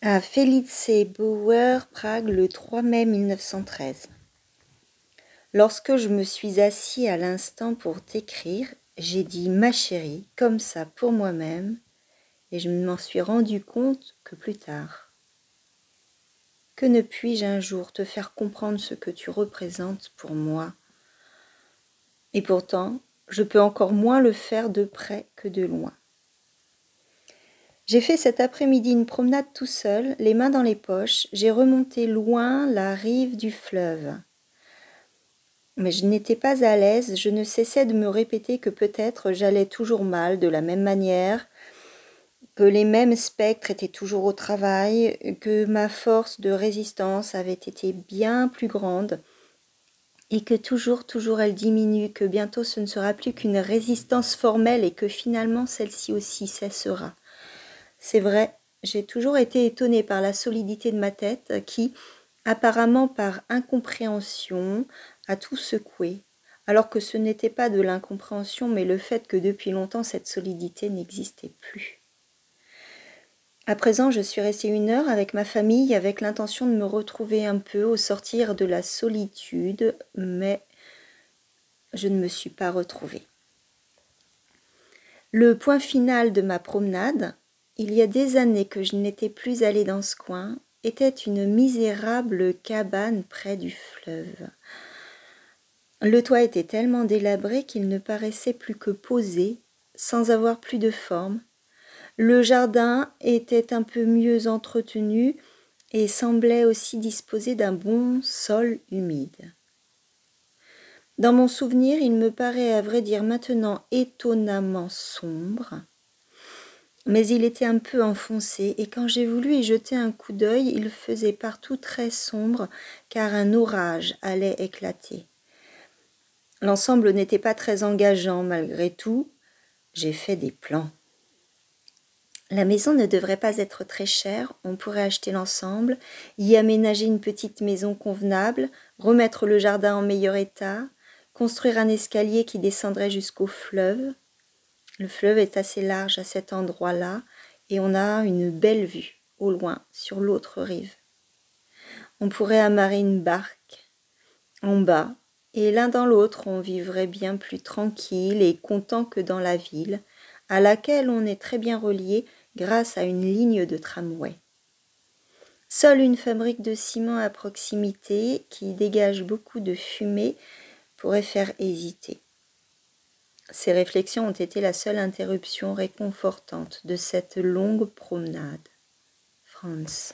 À Felice-Bauer, Prague, le 3 mai 1913. Lorsque je me suis assis à l'instant pour t'écrire, j'ai dit « ma chérie » comme ça pour moi-même, et je m'en suis rendu compte que plus tard. Que ne puis-je un jour te faire comprendre ce que tu représentes pour moi? Et pourtant, je peux encore moins le faire de près que de loin. J'ai fait cet après-midi une promenade tout seul, les mains dans les poches. J'ai remonté loin la rive du fleuve. Mais je n'étais pas à l'aise, je ne cessais de me répéter que peut-être j'allais toujours mal de la même manière, que les mêmes spectres étaient toujours au travail, que ma force de résistance avait été bien plus grande, et que toujours elle diminue, que bientôt ce ne sera plus qu'une résistance formelle et que finalement celle-ci aussi cessera. C'est vrai, j'ai toujours été étonnée par la solidité de ma tête qui, apparemment par incompréhension, a tout secoué, alors que ce n'était pas de l'incompréhension, mais le fait que depuis longtemps cette solidité n'existait plus. À présent, je suis restée 1 heure avec ma famille, avec l'intention de me retrouver un peu au sortir de la solitude, mais je ne me suis pas retrouvée. Le point final de ma promenade, il y a des années que je n'étais plus allée dans ce coin, était une misérable cabane près du fleuve. Le toit était tellement délabré qu'il ne paraissait plus que posé, sans avoir plus de forme. Le jardin était un peu mieux entretenu et semblait aussi disposer d'un bon sol humide. Dans mon souvenir, il me paraît à vrai dire maintenant étonnamment sombre, mais il était un peu enfoncé et quand j'ai voulu y jeter un coup d'œil, il faisait partout très sombre car un orage allait éclater. L'ensemble n'était pas très engageant malgré tout. J'ai fait des plans. La maison ne devrait pas être très chère, on pourrait acheter l'ensemble, y aménager une petite maison convenable, remettre le jardin en meilleur état, construire un escalier qui descendrait jusqu'au fleuve. Le fleuve est assez large à cet endroit-là et on a une belle vue au loin sur l'autre rive. On pourrait amarrer une barque en bas et l'un dans l'autre on vivrait bien plus tranquille et content que dans la ville, à laquelle on est très bien relié grâce à une ligne de tramway. Seule une fabrique de ciment à proximité qui dégage beaucoup de fumée pourrait faire hésiter. Ces réflexions ont été la seule interruption réconfortante de cette longue promenade. Franz.